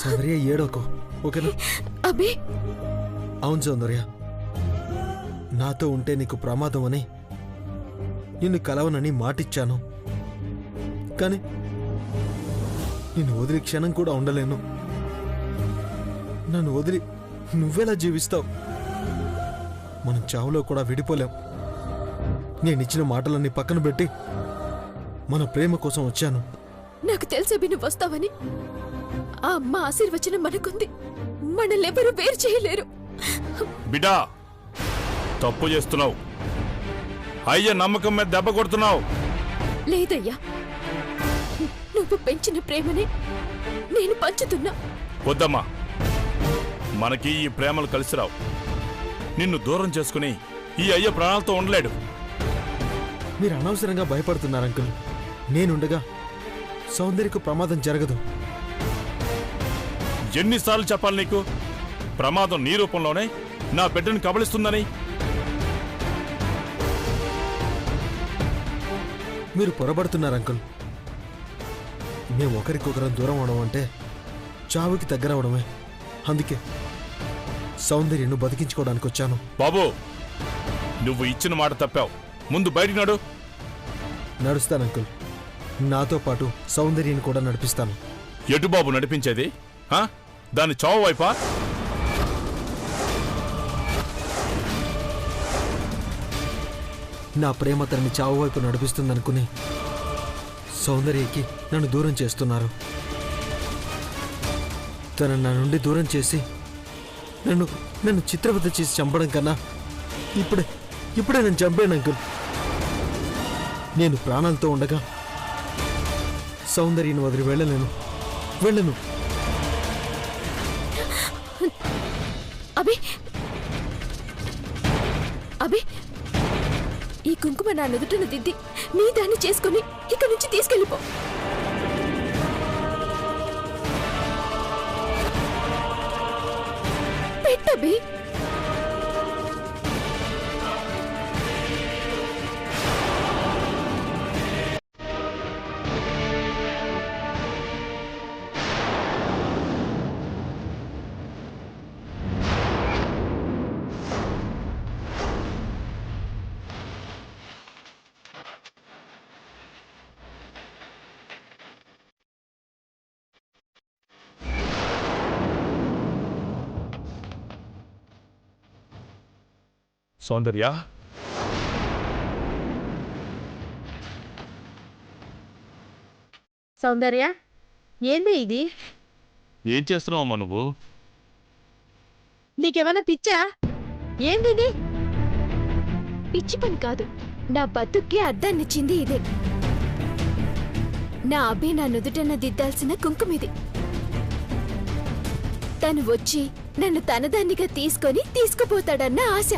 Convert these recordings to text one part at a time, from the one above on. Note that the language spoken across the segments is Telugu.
సౌందర్య ఏడోకో, ఓకేనా? అభి, అవును సౌందర్య, నాతో ఉంటే నీకు ప్రమాదం అని నిన్ను కలవనని మాటిచ్చాను. కానీ నిన్ను వదిలి క్షణం కూడా ఉండలేను. నన్ను వదిలి నువ్వెలా జీవిస్తావు? మనం చావులో కూడా విడిపోలేం. నేనిచ్చిన మాటలన్నీ పక్కన పెట్టి మన ప్రేమ కోసం వచ్చాను. నాకు తెలుసు అభి నువ్వు వస్తావని. ఆ అమ్మ ఆశీర్వచనం మనకుంది. మనల్నెవరూ వేరు చేయలేరు. బిడ్డా, తప్పు చేస్తున్నావు. అయ్య నమ్మకం మీద దెబ్బ కొడుతున్నావు. లేదయ్యా, నువ్వు పెంచిన ప్రేమనే నేను పంచుతున్నా. వద్దమ్మా, మనకి ఈ ప్రేమలు కలిసి రావు. నిన్ను దూరం చేసుకుని ఈ అయ్య ప్రాణాలతో ఉండలేడు. మీరు అనవసరంగా భయపడుతున్నారు అంకుల్. నేనుండగా సౌందర్యకు ప్రమాదం జరగదు. ఎన్నిసార్లు చెప్పాలి నీకు? ప్రమాదం నీ రూపంలోనే నా బిడ్డను కబళిస్తుందని. మీరు పొరబడుతున్నారు అంకుల్. మేము ఒకరికొకరం దూరం అవడం అంటే చావుకి దగ్గర అవడమే. అందుకే సౌందర్యను బతికించుకోవడానికి వచ్చాను. బాబు, నువ్వు ఇచ్చిన మాట తప్పావు. ముందు బయటికి నడు. నడుస్తాను అంకుల్. నాతో పాటు సౌందర్యను కూడా నడిపిస్తాను. ఎటు బాబు నడిపించేది? దాని చావు వైపా? నా ప్రేమ తనని చావు వైపు నడిపిస్తుందనుకుని సౌందర్యకి నన్ను దూరం చేస్తున్నారు. తన నా నుండి దూరం చేసి నన్ను చిత్రవద చేసి చంపడం కన్నా ఇప్పుడే నేను చంపాను అంకుల్. నేను ప్రాణాలతో ఉండగా సౌందర్యను వదిలి వెళ్ళను. అభి, ఈ కుంకుమ నా నుదుటను దిద్ది నీ దాన్ని చేసుకుని ఇక్కడి నుంచి తీసుకెళ్ళిపో. పెట్టబి. సౌందర్య, సౌందర్య, ఏంది ఇది? ఏం చేస్తున్నావమ్మా నువ్వు? నీకేమైనా పిచ్చా? ఏంది ఇది? పిచ్చి పని కాదు, నా బతుక్కి అర్థాన్నిచ్చింది ఇదే. నా అభి నా నుదుటన దిద్దాల్సిన కుంకుమిది. తను వచ్చి నన్ను తనదాన్నిగా తీసుకుపోతాడన్న ఆశ.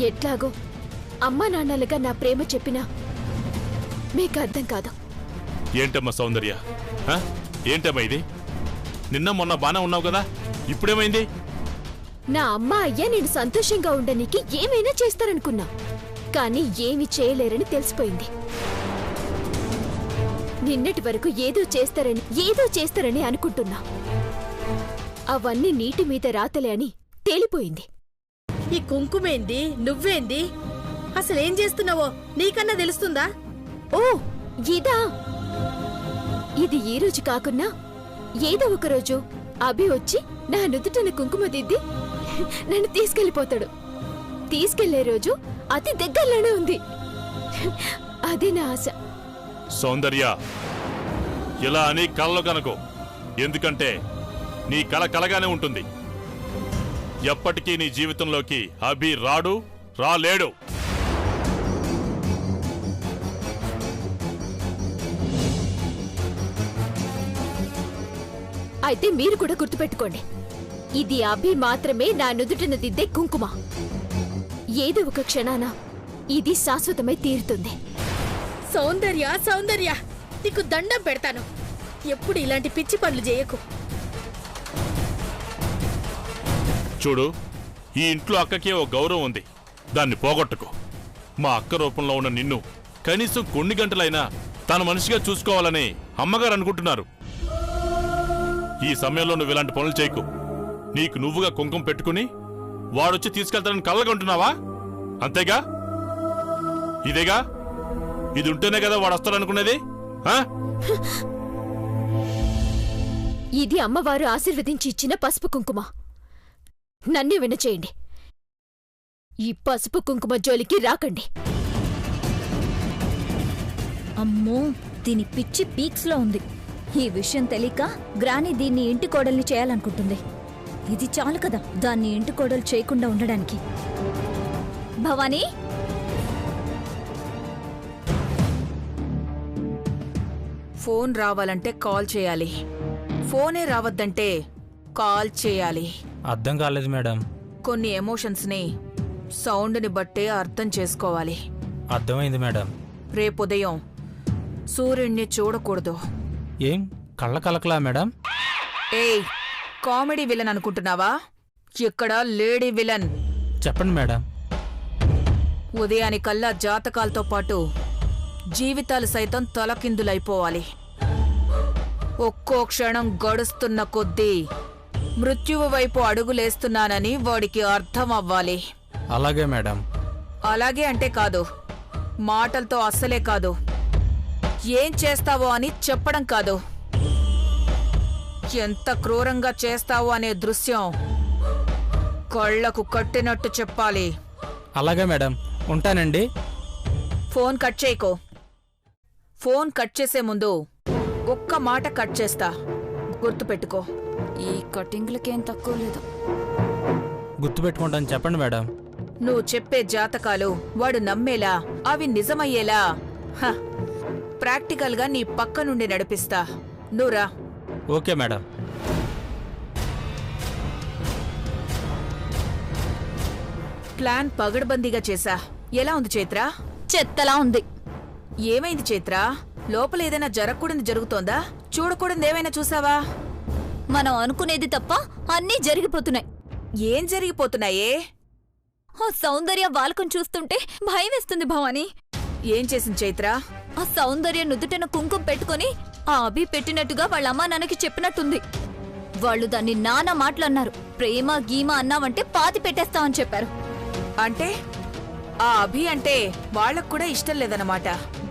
ఎట్లాగో అమ్మా నాన్నలుగా నా ప్రేమ చెప్పినా మీకు అర్థం కాదు. ఏంటమ్మా సౌందర్య? ఏంటమ్మా ఇది? నిన్న మొన్న బానే ఉన్నావు కదా, ఇప్పుడేమైంది? నా అమ్మ అయ్యా నేను సంతోషంగా ఉండనీకి ఏమైనా చేస్తారనుకున్నా, కానీ ఏమీ చేయలేరని తెలిసిపోయింది. నిన్నటి వరకు ఏదో చేస్తారని అనుకుంటున్నా. అవన్నీ నీటి మీద రాతలే అని తేలిపోయింది. ఈ కుంకుమేంది? నువ్వేంది? అసలేం చేస్తున్నావో నీకన్నా తెలుస్తుందా? ఓ ఇదా? ఇది ఈ రోజు కాకున్నా ఏదో ఒక రోజు అభి వచ్చి నా నుదుటన కుంకుమ దిద్ది నన్ను తీసుకెళ్లిపోతాడు. తీసుకెళ్లే రోజు అతి దగ్గరలోనే ఉంది. అదే నా ఆశ. సౌందర్య, ఇలా అని కలలో కనుకో. ఎందుకంటే నీ కల కలగానే ఉంటుంది. ఎప్పటికీ నీ జీవితంలోకి అభి రాలేడు. అయితే మీరు కూడా గుర్తుపెట్టుకోండి, ఇది అభి మాత్రమే నా నుదుటన దిద్దే కుంకుమ. ఏదో ఒక క్షణాన ఇది శాశ్వతమై తీరుతుంది. సౌందర్య, సౌందర్య, నీకు దండం పెడతాను. ఎప్పుడు ఇలాంటి పిచ్చి పనులు చేయకు. చూడు, ఈ ఇంట్లో అక్కకే ఓ గౌరవం ఉంది, దాన్ని పోగొట్టుకో. మా అక్క రూపంలో ఉన్న నిన్ను కనీసం కొన్ని గంటలైనా తన మనిషిగా చూసుకోవాలని అమ్మగారు అనుకుంటున్నారు. ఈ సమయంలో నువ్వు ఇలాంటి పనులు చేయకు. నీకు నువ్వుగా కుంకుమ పెట్టుకుని వాడొచ్చి తీసుకెళ్తానని కళ్ళగంటున్నావా? అంతేగా? ఇదేగా? ఇది ఉంటేనే కదా వాడు వస్తాడనుకునేది. ఇది అమ్మవారు ఆశీర్వదించి ఇచ్చిన పసుపు కుంకుమ. నన్నే వినచేయండి. ఈ పసుపు కుంకుమ జోలికి రాకండి. అమ్మో, దీని పిచ్చి పీక్స్లో ఉంది. ఈ విషయం తెలియక గ్రాని దీన్ని ఇంటి కోడల్ని చేయాలనుకుంటుంది. ఇది చాలు కదా దాన్ని ఇంటి కోడలు చేయకుండా ఉండడానికి. భవానీ, ఫోన్ రావాలంటే కాల్ చేయాలి, ఫోనే రావద్దంటే కాల్ చేయాలి. అర్థం కాలేదు మేడం. కొన్ని ఎమోషన్స్ని సౌండ్ని బట్టే అర్థం చేసుకోవాలి. అర్థమైంది మేడం. రేపుదయం సూర్యుణ్ణి చూడకూడదు. ఏం కళ్ళ కలకలా మేడం? ఏయ్, కామెడీ విలన్ అనుకుంటున్నావా? ఇక్కడ లేడీ విలన్. చెప్పండి మేడం. ఉదయానికల్లా జాతకాలతో పాటు జీవితాలు సైతం తలకిందులైపోవాలి. ఒక్కో క్షణం గడుస్తున్న కొద్దీ మృత్యువు వైపు అడుగులేస్తున్నానని వాడికి అర్థం అవ్వాలి. అలాగే మేడం. అలాగే అంటే కాదు, మాటలతో అస్సలే కాదు, ఏం చేస్తావో అని చెప్పడం కాదు, ఎంత క్రూరంగా చేస్తావో అనే దృశ్యం కళ్లకు కట్టినట్టు చెప్పాలి. అలాగే మేడం, ఉంటానండి. ఫోన్ కట్ చేయకో. ఫోన్ కట్ చేసే ముందు ఒక్క మాట కట్ చేస్తా, గుర్తుపెట్టుకో. ఈ కటింగ్లకేం తక్కువ లేదు. గుర్తుపెట్టుకుంటాను, చెప్పండి మేడం. నువ్వు చెప్పే జాతకాలు వాడు నమ్మేలా, అవి నిజమయ్యేలా ప్రాక్టికల్గా నీ పక్క నుండి నడిపిస్తా. నువ్వురా. Okay madam. ప్లాన్ పగడ్బందీగా చేశా. ఎలా ఉంది చైత్ర? చెత్తలా ఉంది. ఏమైంది చైత్ర? లోపల ఏదైనా జరగకూడదు జరుగుతోందా? చూడకూడదు ఏమైనా చూసావా? మనం అనుకునేది తప్ప అన్నీ జరిగిపోతున్నాయి. ఏం జరిగిపోతున్నాయే? ఆ సౌందర్య వాలకం చూస్తుంటే భయం వేస్తుంది భవానీ. ఏం చేసింది చైత్ర? ఆ సౌందర్య నుదుటిన కుంకుమ పెట్టుకుని ఆ అభి పెట్టినట్టుగా వాళ్ళ అమ్మా నాన్నకి చెప్పినట్టుంది. వాళ్ళు దాన్ని నానా మాటలన్నారు. ప్రేమ గీమ అన్నావంటే పాతి పెట్టేస్తామని చెప్పారు. అంటే ఆ అభి అంటే వాళ్ళకు కూడా ఇష్టం లేదన్నమాట.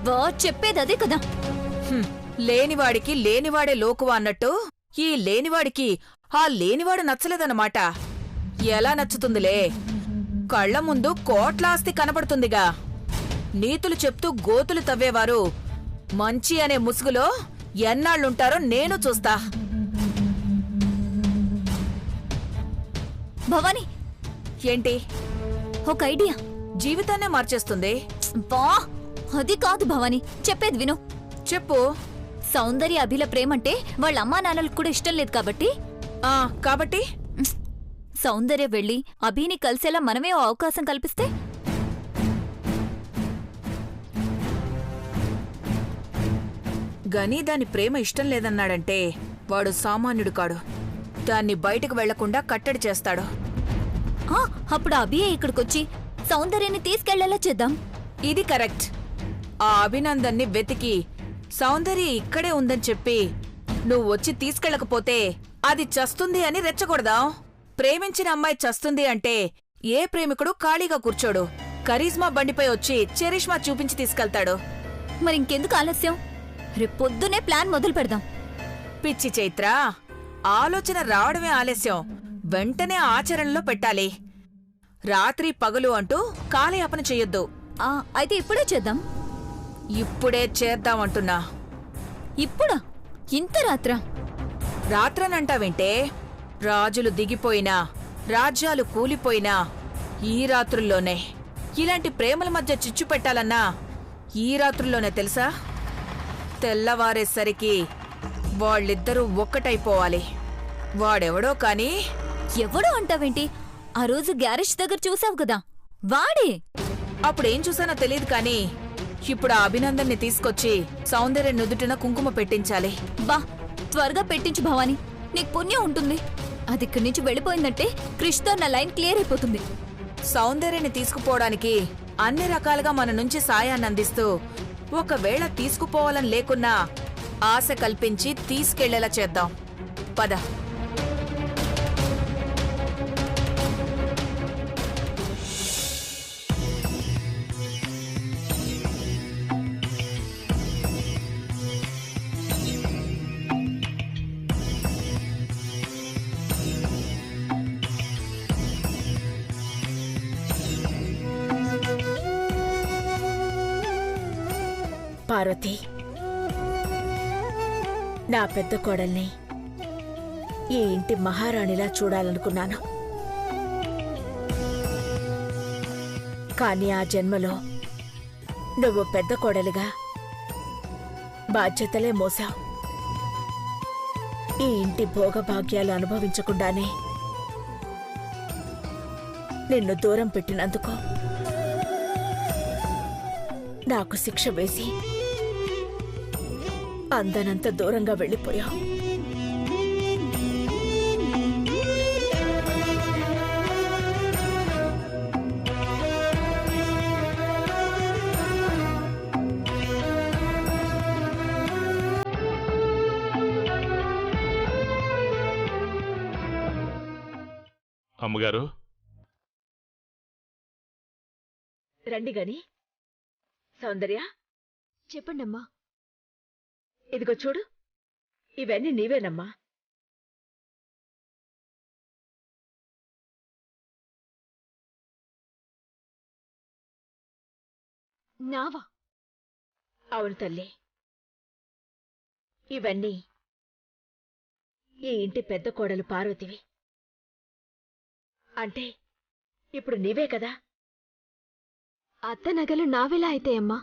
బా చెప్పేదదే కదా. లేనివాడికి లేనివాడే లోకువా అన్నట్టు ఈ లేనివాడికి ఆ లేనివాడు నచ్చలేదన్నమాట. ఎలా నచ్చుతుందిలే? కళ్ల ముందు కోట్ల ఆస్తి కనపడుతుందిగా. నీతులు చెప్తూ గోతులు తవ్వేవారు మంచి అనే ముసుగులో ఎన్నాళ్ళుంటారో నేను చూస్తా. భవానీ, ఏంటి? ఒక ఐడియా. జీవితాన్నే మార్చేస్తుంది. బా అది కాదు భవానీ, చెప్పేది విను. చెప్పు. సౌందర్య అభిల ప్రేమంటే వాళ్ళ అమ్మా నాన్నలకు కూడా ఇష్టం లేదు కాబట్టి కాబట్టి సౌందర్య వెళ్ళి అభిని కలిసేలా మనమే ఓ అవకాశం కల్పిస్తే. గని దాని ప్రేమ ఇష్టం లేదన్నాడంటే వాడు సామాన్యుడు కాడు. దాన్ని బయటకు వెళ్లకుండా కట్టడి చేస్తాడు. అప్పుడు అభియే ఇక్కడికొచ్చి సౌందర్యాన్ని తీసుకెళ్లేలా చేద్దాం. ఇది కరెక్ట్. ఆ అభినందన్ని వెతికి సౌందర్య ఇక్కడే ఉందని చెప్పి నువ్వు వచ్చి తీసుకెళ్ళకపోతే అది చస్తుంది అని రెచ్చగొడదాం. ప్రేమించిన అమ్మాయి చస్తుంది అంటే ఏ ప్రేమికుడు ఖాళీగా కూర్చోడు. కరీజ్మా బండిపై వచ్చి చరిష్మా చూపించి తీసుకెళ్తాడు. మరింకెందుకు ఆలస్యం? రేపొద్దునే ప్లాన్ మొదలు పెడదాం. పిచ్చి చైత్ర, ఆలోచన రావడమే ఆలస్యం, వెంటనే ఆచరణలో పెట్టాలి. రాత్రి పగలు అంటూ కాలయాపన చెయ్యొద్దు. అయితే ఇప్పుడే చేద్దాం. ఇప్పుడే చేద్దామంటున్నా. ఇప్పుడా? ఇంత రాత్రా? రాత్రనంటావేంటే? రాజులు దిగిపోయినా, రాజ్యాలు కూలిపోయినా ఈ రాత్రుల్లోనే. ఇలాంటి ప్రేమల మధ్య చిచ్చు పెట్టాలన్నా ఈ రాత్రుల్లోనే తెలుసా? తెల్లవారేసరికి వాళ్ళిద్దరూ ఒక్కటైపోవాలి. వాడెవడో కాని. ఎవడో అంటావేంటి? ఆ రోజు గ్యారేజ్ దగ్గర చూసావు కదా, వాడే. అప్పుడేం చూసానో తెలియదు కానీ ఇప్పుడు ఆ అభినందన్ని తీసుకొచ్చి సౌందర్య నుదుటిన కుంకుమ పెట్టించాలి. బా త్వరగా పెట్టించు భవానీ, నీకు పుణ్యం ఉంటుంది. అది ఇక్కడి నుంచి వెళ్ళిపోయిందంటే క్రిష్తో నా లైన్ క్లియర్ అయిపోతుంది. సౌందర్యని తీసుకుపోవడానికి అన్ని రకాలుగా మన నుంచి సాయాన్ని అందిస్తూ ఒకవేళ తీసుకుపోవాలని లేకున్నా ఆశ కల్పించి తీసుకెళ్లేలా చేద్దాం. పద. పార్వతి, నా పెద్ద కోడల్ని ఈ ఇంటి మహారాణిలా చూడాలనుకున్నాను. కానీ ఆ జన్మలో నువ్వు పెద్ద కోడలిగా బాధ్యతలే మోసావు. ఈ ఇంటి భోగభాగ్యాలు అనుభవించకుండానే నిన్ను దూరం పెట్టినందుకు నాకు శిక్ష వేసి అందనంత దూరంగా వెళ్ళిపోయావు. అమ్మగారు, రండి గని. సౌందర్య, చెప్పండమ్మా. ఇదిగో చూడు, ఇవన్నీ నీవేనమ్మా. నావా? అవును తల్లి, ఇవన్నీ ఈ ఇంటి పెద్ద కోడలు పార్వతివి. అంటే ఇప్పుడు నీవే కదా. అత్త నగలు నావెలా అయితాయమ్మా?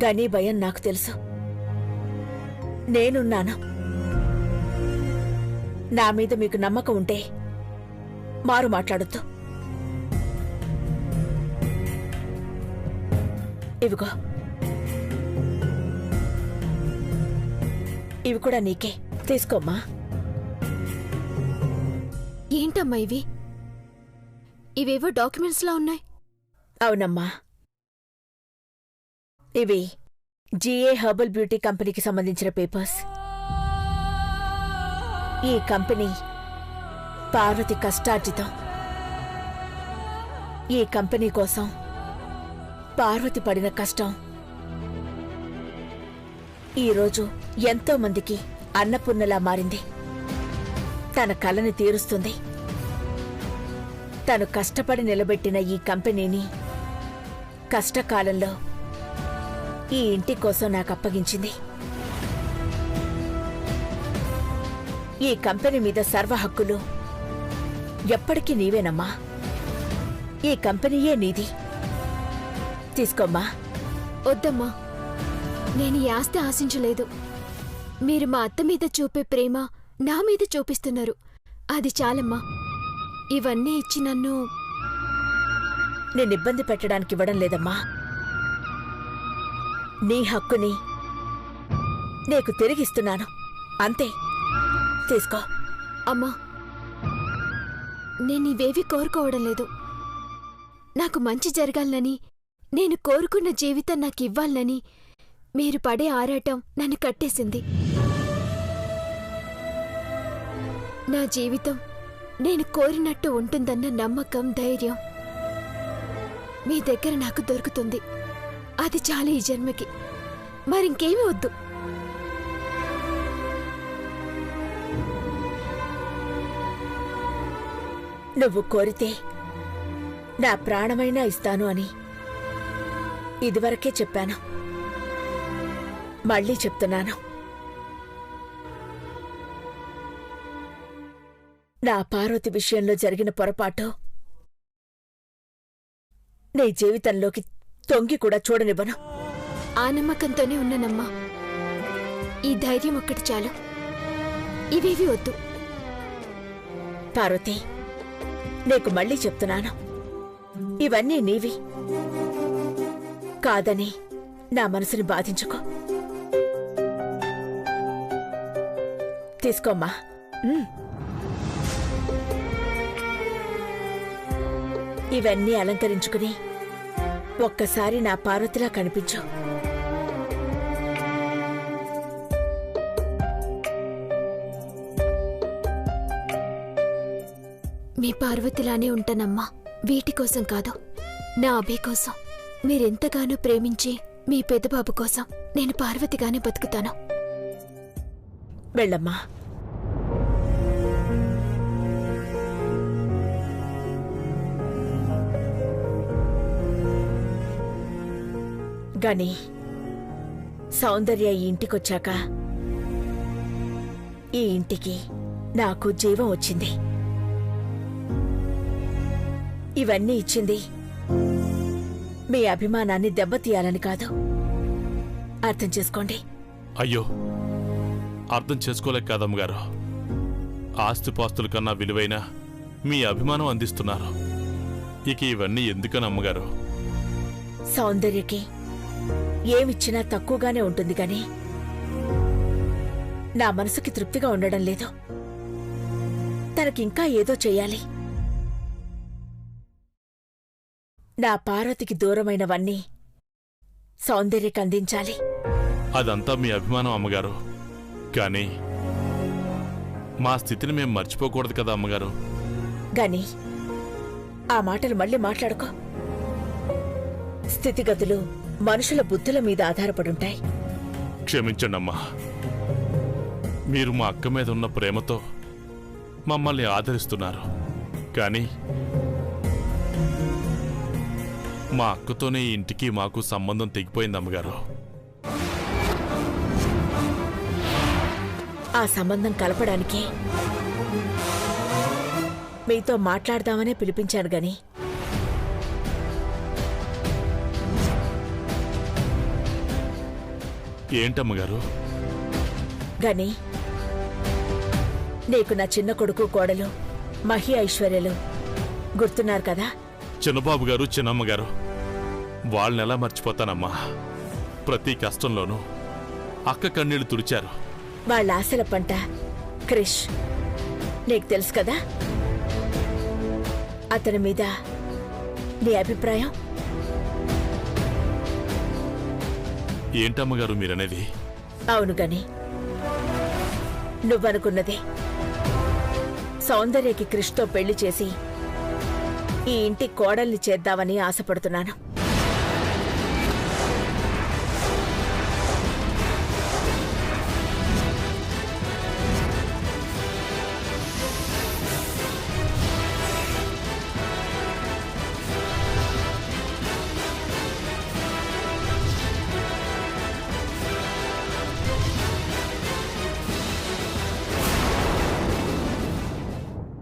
గనీ భయం నాకు తెలుసు. నేనున్నాను. నా మీద మీకు నమ్మకం ఉంటే మారు మాట్లాడొద్దు. ఇవిగో, ఇవి కూడా నీకే. తీసుకోమ్మా. ఏంటమ్మా ఇవి? ఇవేవో డాక్యుమెంట్స్లా ఉన్నాయి. అవునమ్మా, ఇవి జిఏ హెర్బల్ బ్యూటీ కంపెనీకి సంబంధించిన పేపర్స్. ఈ కంపెనీ పార్వతి కష్టార్జితం. ఈ కంపెనీ కోసం పార్వతి పడిన కష్టం ఈరోజు ఎంతో మందికి అన్నపూర్ణలా మారింది. తన కలని తీరుస్తుంది. తను కష్టపడి నిలబెట్టిన ఈ కంపెనీని కష్టకాలంలో ఈ ఇంటి కోసం నాకు అప్పగించింది. ఈ కంపెనీ మీద సర్వ హక్కులు ఎప్పటికీ నీవేనమ్మా. ఈ కంపెనీయే నీది. తీసుకోమ్మా. వద్దమ్మా, నేను ఈ ఆస్తి ఆశించలేదు. మీరు మా అత్త మీద చూపే ప్రేమ నా మీద చూపిస్తున్నారు. అది చాలమ్మా. ఇవన్నీ ఇచ్చి నన్ను నిన్నిబ్బంది పెట్టడానికి ఇవ్వడం లేదమ్మా. నీ హక్కుని నీకు తిరిగిస్తున్నాను అంతే. తీసుకో. అమ్మా, నేనివేవి కోరుకోవడం లేదు. నాకు మంచి జరగాలని, నేను కోరుకున్న జీవితం నాకివ్వాలని మీరు పడే ఆరాటం నన్ను కట్టేసింది. నా జీవితం నేను కోరినట్టు ఉంటుందన్న నమ్మకం, ధైర్యం మీ దగ్గర నాకు దొరుకుతుంది. అది చాలా ఈ జన్మకి. మరింకేమీ వద్దు. నువ్వు కోరితే నా ప్రాణమైనా ఇస్తాను అని ఇదివరకే చెప్పాను. మళ్ళీ చెప్తున్నాను. నా పార్వతి విషయంలో జరిగిన పొరపాటు నీ జీవితంలోకి తొంగి కూడా చూడనివ్వను. ఆ నమ్మకంతోనే ఉన్నానమ్మా. ఈ ధైర్యం ఒక్కటి చాలు. ఇవేవి వద్దు. పార్వతి, నీకు మళ్ళీ చెప్తున్నాను, ఇవన్నీ నీవి కాదని నా మనసుని బాధించుకో. తీసుకోమ్మా. ఇవన్నీ అలంకరించుకుని ఒక్కసారి నా పార్వతిలా కనిపించు. మీ పార్వతిలానే ఉంటానమ్మా. వీటి కోసం కాదు, నా అభి కోసం. మీరెంతగానో ప్రేమించి మీ పెద్దబాబు కోసం నేను పార్వతిగానే బతుకుతాను. వెళ్ళమ్మా. గాని సౌందర్య ఈ ఇంటికొచ్చాక ఈ ఇంటికి నాకు జీవం వచ్చింది. ఇవన్నీ ఇచ్చింది మీ అభిమానాన్ని దెబ్బతీయాలని కాదు. అర్థం చేసుకోండి. అయ్యో, అర్థం చేసుకోలేక కాదమ్మగారు. ఆస్తిపాస్తుల కన్నా విలువైన మీ అభిమానం అందిస్తున్నారు. ఇక ఇవన్నీ ఎందుకని అమ్మగారు? సౌందర్యకి ఏమిచ్చినా తక్కువగానే ఉంటుంది గాని నా మనసుకి తృప్తిగా ఉండడం లేదు. తనకింకా ఏదో చెయ్యాలి. నా పార్వతికి దూరమైనవన్నీ సౌందర్యకి అందించాలి. అదంతా మీ అభిమానం అమ్మగారు. కానీ మా స్థితిని మేం మర్చిపోకూడదు కదా అమ్మగారు. గాని ఆ మాటలు మళ్ళీ మాట్లాడుకో. స్థితిగతులు మనుషుల బుద్ధుల మీద ఆధారపడుంటాయి. క్షమించండమ్మా. మీరు మా అక్క మీద ఉన్న ప్రేమతో మమ్మల్ని ఆదరిస్తున్నారు. కానీ మా అక్కతోనే ఈ ఇంటికి మాకు సంబంధం తెగిపోయింది అమ్మగారు. ఆ సంబంధం కలపడానికి మీతో మాట్లాడదామనే పిలిపించాను గాని ఏంటమ్మగారు? గాని నీకు నా చిన్న కొడుకు కోడలు మహి ఐశ్వర్యలు గుర్తున్నారు కదా? చిన్నబాబు గారు, చిన్నమ్మగారు, వాళ్ళనెలా మర్చిపోతానమ్మా? ప్రతి కష్టంలోనూ అక్క కన్నీళ్లు తుడిచారు. వాళ్ళ ఆశల పంట క్రిష్ నీకు తెలుసు కదా? అతని మీద నీ అభిప్రాయం? ఏంటమ్మగారు మీరనేది? అవును గాని నువ్వనుకున్నదే. సౌందర్యకి క్రిష్తో పెళ్లి చేసి ఈ ఇంటి కోడల్ని చేద్దామని ఆశపడుతున్నాను.